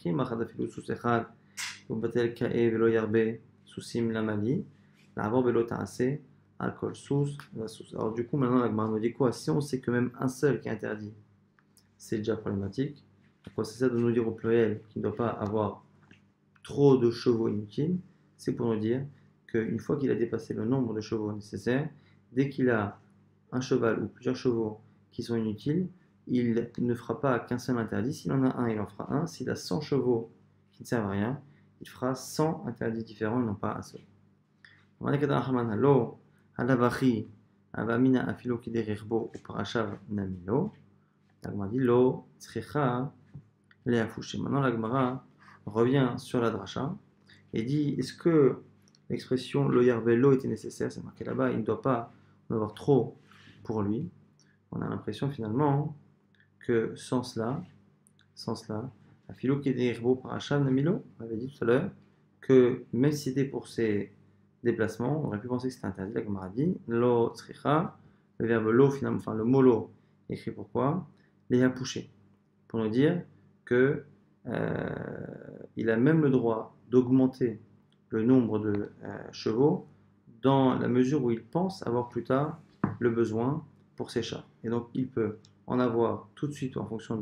Alors du coup, maintenant, la Gemara nous dit quoi? Si on sait que même un seul qui est interdit, c'est déjà problématique. Quoi, c'est ça de nous dire au pluriel qu'il ne doit pas avoir trop de chevaux inutiles? C'est pour nous dire qu'une fois qu'il a dépassé le nombre de chevaux nécessaires, dès qu'il a un cheval ou plusieurs chevaux qui sont inutiles, il ne fera pas qu'un seul interdit. S'il en a un, il en fera un. S'il a 100 chevaux qui ne servent à rien, il fera 100 interdits différents et non pas un seul. Maintenant, la Gemara revient sur la dracha et dit, est-ce que l'expression lo yarvelo était nécessaire? C'est marqué là-bas, il ne doit pas en avoir trop pour lui. On a l'impression finalement que sans cela, afilo kederbo paracham namilo, on avait dit tout à l'heure que même si c'était pour ses déplacements, on aurait pu penser que c'était interdit. La Gemara dit lo tzricha, le verbe lo finalement, enfin le mot lo écrit pourquoi les a poussés pour nous dire que il a même le droit d'augmenter le nombre de chevaux dans la mesure où il pense avoir plus tard le besoin pour ses chats. Et donc il peut en avoir tout de suite en fonction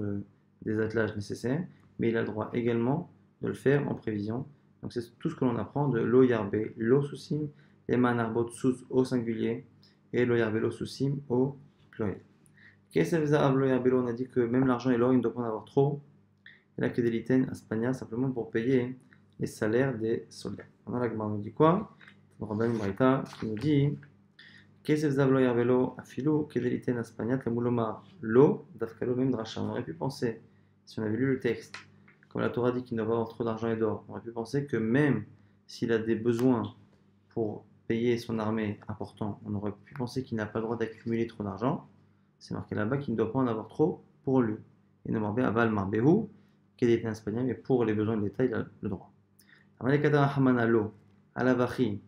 des attelages nécessaires, mais il a le droit également de le faire en prévision. Donc c'est tout ce que l'on apprend de lo yarbe, lo susim, eman arbot sus au singulier et lo yarbe lo susim au pluriel. Qu'est-ce que ça veut dire lo yarbe lo? On a dit que même l'argent et l'or, il ne doit pas en avoir trop. Et là que des liten à Spagna simplement pour payer les salaires des soldats. Maintenant la Gemara nous dit quoi? Le Rabban Braïta qui nous dit qu'est-ce que ça veut dire lo afilo que des liten à Spagna tlamuloma lo dafkalo même dracha. On aurait pu penser, si on avait lu le texte, comme la Torah dit qu'il ne doit pas avoir trop d'argent et d'or, on aurait pu penser que même s'il a des besoins pour payer son armée important, on aurait pu penser qu'il n'a pas le droit d'accumuler trop d'argent. C'est marqué là-bas qu'il ne doit pas en avoir trop pour lui. Et ne marbe aval marbehu, qu'il est espagnol, mais pour les besoins de l'État, il a le droit. Amalekada hamanalo, alavachi,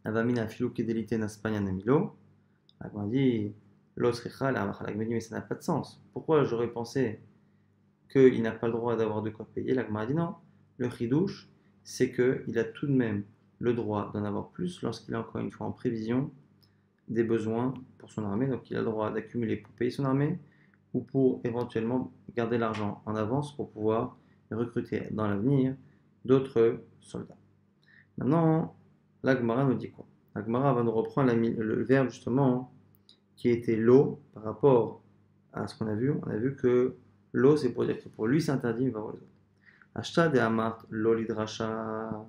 avamina filou kedelite en espagnol namilo. On dit l'osrecha, la dit mais ça n'a pas de sens. Pourquoi j'aurais pensé qu'il n'a pas le droit d'avoir de quoi payer, la Gemara dit non. Le chidouche, c'est qu'il a tout de même le droit d'en avoir plus lorsqu'il est encore une fois en prévision des besoins pour son armée. Donc il a le droit d'accumuler pour payer son armée ou pour éventuellement garder l'argent en avance pour pouvoir recruter dans l'avenir d'autres soldats. Maintenant, la Gemara nous dit quoi? La Gemara va nous reprendre le verbe justement qui était l'eau par rapport à ce qu'on a vu. On a vu que l'eau, c'est pour dire que pour lui c'est interdit, il va voir les autres. Ashta de Amart, lo lidrasha,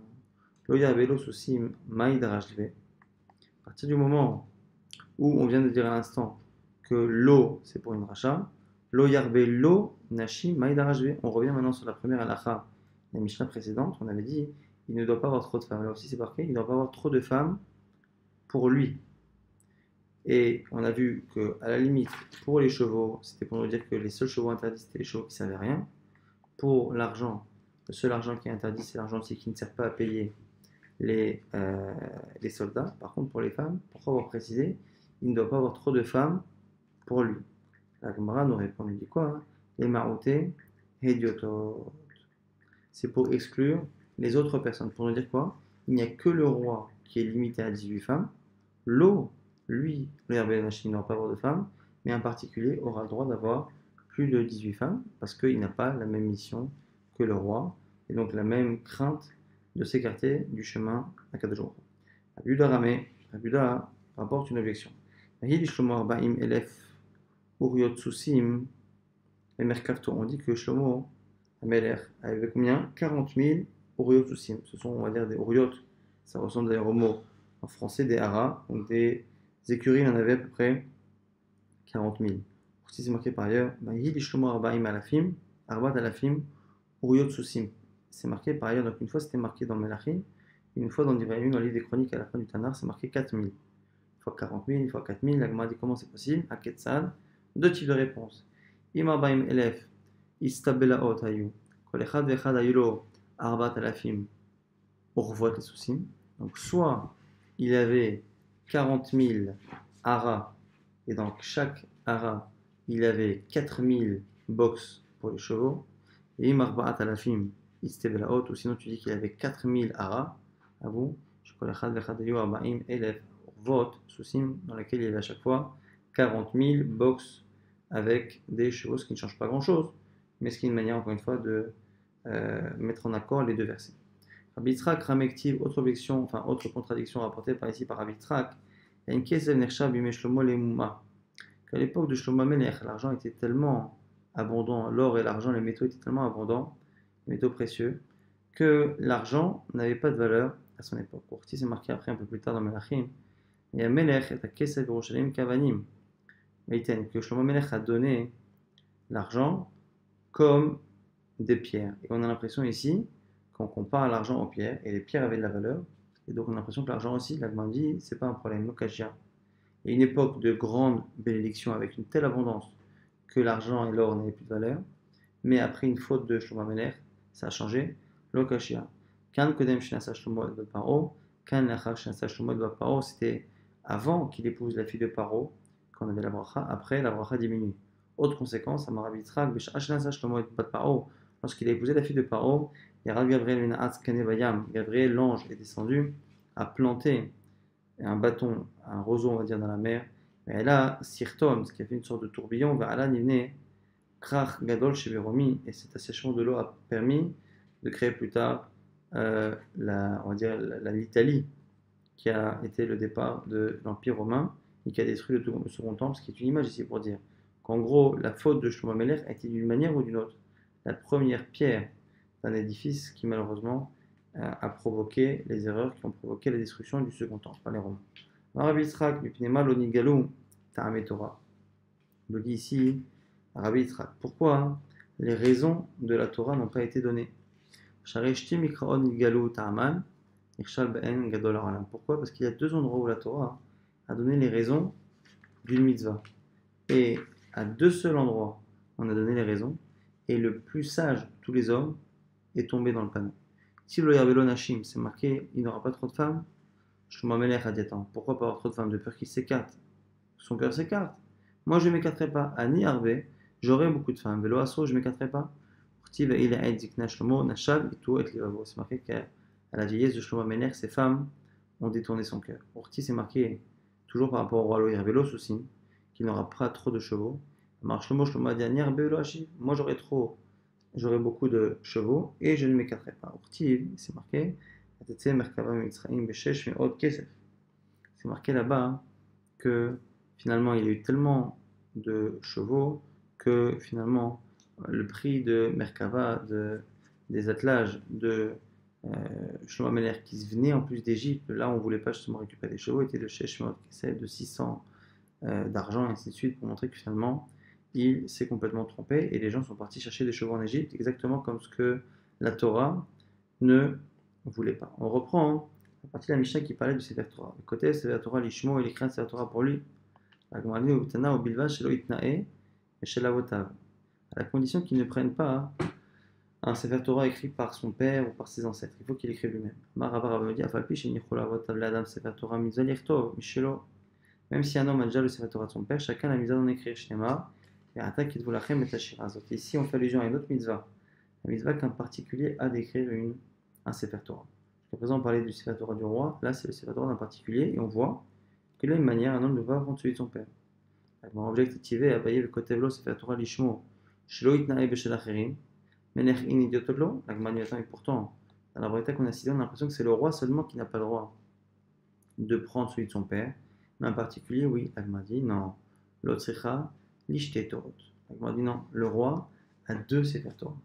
lo yabelo susim, maïdrashve. À partir du moment où on vient de dire à l'instant que l'eau, c'est pour une rachat, lo yarbelo nashi, maïdrashve. On revient maintenant sur la première halakha, la Mishnah précédente, on avait dit, il ne doit pas avoir trop de femmes. Là aussi c'est marqué, il ne doit pas avoir trop de femmes pour lui. Et on a vu que à la limite, pour les chevaux, c'était pour nous dire que les seuls chevaux interdits, c'était les chevaux qui ne servaient à rien. Pour l'argent, le seul argent qui est interdit, c'est l'argent qui ne sert pas à payer les soldats. Par contre, pour les femmes, pourquoi avoir précisé, il ne doit pas avoir trop de femmes pour lui. La Gemara nous répond, il dit quoi hein? Les maroutés, hediotot. C'est pour exclure les autres personnes. Pour nous dire quoi? Il n'y a que le roi qui est limité à 18 femmes. L'eau, lui, le Hervé Machine n'aura pas avoir de femmes, mais en particulier aura le droit d'avoir plus de 18 femmes parce qu'il n'a pas la même mission que le roi et donc la même crainte de s'écarter du chemin à Kadosh Baruch Hu. Abuda Ramé, Abuda rapporte une objection. On dit que Shlomo Ameler avait combien? 40 000 Uriot Soussim. Ce sont, on va dire, des Uriot. Ça ressemble d'ailleurs au mot en français des haras. Donc des écuries, il en avait à peu près 40 000. Si c'est marqué par ailleurs, Yidi Shlomo Arbaim Alafim, Arbat Alafim, Uriot Soussim. C'est marqué par ailleurs, donc une fois c'était marqué dans Melachim, une fois dans le livre des chroniques à la fin du Tanar, c'est marqué 4 000. Une fois 40 000, une fois 4 000, la Gemara dit comment c'est possible? À Ketzad, deux types de réponses. Ima Baim Elef, Istabela Ot Hayu, Kol Echad Vechad Hayulo, Arbat Alafim, Urvot et Soussim. Donc soit il avait 40 000 haras, et donc chaque hara, il avait 4 000 box pour les chevaux, et Imarba'at Alafim, Istebelaot, ou sinon tu dis qu'il avait 4 000 haras, à vous, dans laquelle il y avait à chaque fois 40 000 box avec des chevaux, ce qui ne change pas grand chose, mais ce qui est une manière, encore une fois, de mettre en accord les deux versets. Rabbi Yitzhak Ramektiv, autre objection, enfin autre contradiction rapportée par ici par Rabbi Yitzhak, il y a une kesev nechshav bimei Shlomo lemouma, qu'à l'époque de Shlomo Melech, l'argent était tellement abondant, l'or et l'argent, les métaux étaient tellement abondants, les métaux précieux, que l'argent n'avait pas de valeur à son époque. Orti c'est marqué après un peu plus tard dans Melachim, il y a Melech et kesev Yerushalayim kavanim, que Shlomo Melech a donné l'argent comme des pierres. Et on a l'impression ici qu'on compare l'argent aux pierres, et les pierres avaient de la valeur, et donc on a l'impression que l'argent aussi, la Gemara dit, c'est pas un problème, l'okashia. Il y a une époque de grande bénédiction avec une telle abondance que l'argent et l'or n'avaient plus de valeur, mais après une faute de Shlomo Melech, ça a changé, l'okashia. Kan kodem shenasa Shlomo et Paro, kan lachar shenasa Shlomo et Paro, c'était avant qu'il épouse la fille de Paro, qu'on avait la bracha, après la bracha diminue. Autre conséquence, Amar Yitzhak, B'sha'ah shenasa Shlomo et Paro, lorsqu'il a épousé la fille de Paro, et Rav Gabriel Gabriel, l'ange, est descendu, a planté un bâton, un roseau, on va dire, dans la mer. Et là, Sirtom, ce qui a fait une sorte de tourbillon, vers Ala Nivne, Krach Gadol Sheveromi, et cet assèchement de l'eau a permis de créer plus tard on va dire, l'Italie, qui a été le départ de l'Empire romain et qui a détruit le second temple, ce qui est une image ici pour dire qu'en gros, la faute de Shlomo Melech a été d'une manière ou d'une autre la première pierre d'un édifice qui malheureusement a provoqué les erreurs qui ont provoqué la destruction du second temple par les Romains. Rabbi Yitzhak, Mipnema Lonigalou, Ta'ame Torah. Il dit ici, Rabbi Yitzhak, pourquoi les raisons de la Torah n'ont pas été données? Pourquoi? Parce qu'il y a deux endroits où la Torah a donné les raisons d'une mitzvah. Et à deux seuls endroits, on a donné les raisons. Et le plus sage de tous les hommes est tombé dans le panneau. Si le Yarbelo Nashim, c'est marqué, il n'aura pas trop de femmes. Shlomo Melech a dit, attends, pourquoi pas avoir trop de femmes? De peur qu'il s'écarte. Son cœur s'écarte. Moi, je ne m'écarterai pas. Ani Arbe, j'aurai beaucoup de femmes. Velo Asso, je ne m'écarterai pas. C'est marqué qu'à la vieillesse de Shlomo Amelech, ses femmes ont détourné son cœur. Orti, c'est marqué toujours par rapport au roi Loïr aussi, qu'il n'aura pas trop de chevaux. Moi j'aurai beaucoup de chevaux et je ne m'écarterai pas. Orti, c'est marqué. C'est marqué là-bas que finalement il y a eu tellement de chevaux que finalement le prix de Merkava, des attelages de Shlomo Amelech qui venaient en plus d'Égypte, là on ne voulait pas justement récupérer des chevaux, était de chez Shemot de 600 d'argent et ainsi de suite pour montrer que finalement il s'est complètement trompé et les gens sont partis chercher des chevaux en Égypte exactement comme ce que la Torah ne voulait pas. On reprend la partie de la Mishnah qui parlait du Sefer Torah. Le côté Sefer Torah Lishmo, il écrit un Sefer Torah pour lui. À la condition qu'il ne prenne pas un Sefer Torah écrit par son père ou par ses ancêtres. Il faut qu'il écrive lui-même. Même si un homme a déjà le Sefer Torah de son père, chacun a la mitzvah d'en écrire. Ici, on fait allusion à une autre mitzvah. La mitzvah qu'un particulier a d'écrire un Sefer Torah. Jusqu'à présent, on parlait du Sefer Torah du roi. Là, c'est le Sefer Torah d'un particulier. Et on voit qu'il y a une manière, un homme ne va prendre celui de son père. Mon objectif est Abaye le Kotevlo Sefer Torah Lishmo. Shelo Itnae Beshel Acherim. Menech in idiotodlo. La Gemara et pourtant, dans la Braïta qu'on a citée, on a l'impression que c'est le roi seulement qui n'a pas le droit de prendre celui de son père. Mais en particulier, oui, la Gemara dit non. L'Otzricha Lishte Torot. La Gemara dit non. Le roi a deux Sefer Torah.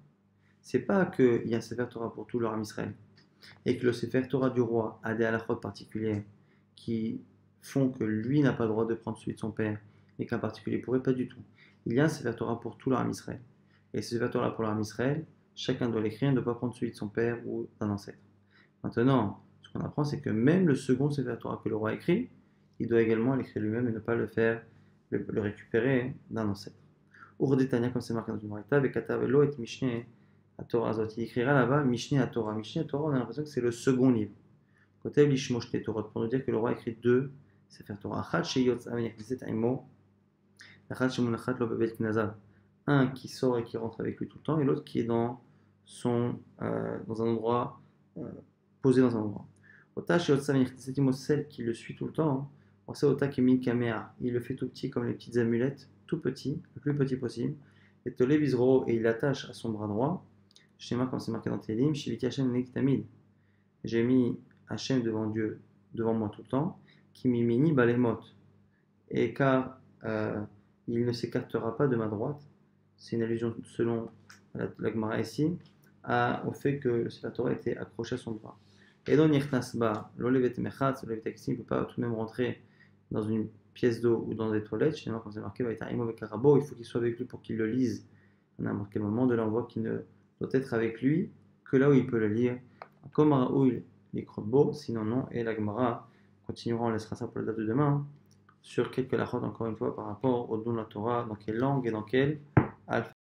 C'est pas qu'il y a un Sefer Torah pour tout le Ham Israël et que le Sefer Torah du roi a des halachot particulières qui font que lui n'a pas le droit de prendre celui de son père et qu'un particulier pourrait pas du tout. Il y a un Sefer Torah pour tout le Ham Israël. Et ce Sefer Torah pour le Ham Israël, chacun doit l'écrire, ne doit pas prendre celui de son père ou d'un ancêtre. Maintenant, ce qu'on apprend, c'est que même le second Sefer Torah que le roi écrit, il doit également l'écrire lui-même et ne pas le faire, le récupérer d'un ancêtre. Urdetania, comme c'est marqué dans une Braïta, avec Katavelo et Mishneh à Torah Zot. Il écrira là-bas Mishneh à Torah. Mishneh à Torah, on a l'impression que c'est le second livre. Côté Lishmosh Torah, pour nous dire que le roi écrit deux Sefer Torah. Achad Sheyotz Aven Yakneset Aimo. Achad Shemunachat Lo Bebet Knazav. Un qui sort et qui rentre avec lui tout le temps, et l'autre qui est dans un endroit, posé dans un endroit. Ota Sheyotz Aven Yakneset Aimo, celle qui le suit tout le temps. On sait Ota Kemin Kamea. Il le fait tout petit comme les petites amulettes, tout petit, le plus petit possible. Et Tole Bizro, et il l'attache à son bras droit. Schéma comme c'est marqué dans Télim, Shiviti Hashem Nektamid. J'ai mis Hashem devant moi tout le temps. Kimimini Balemot. Et car il ne s'écartera pas de ma droite. C'est une allusion selon la Gemara ici au fait que le Sefer Torah était accroché à son bras. Et donc Nirtasba, l'Olevet Mechatz, l'Olevet Aksim ne peut pas tout de même rentrer dans une pièce d'eau ou dans des toilettes. Finalement, comme c'est marqué, il faut qu'il soit avec lui pour qu'il le lise à n'importe quel moment de l'envoi qui ne doit être avec lui que là où il peut le lire. Comme Raoul les Krotbo, sinon non. Et la Gemara continuera, on laissera ça pour la date de demain, sur quelques lachotes encore une fois par rapport au don de la Torah, dans quelle langue et dans quel alphabet.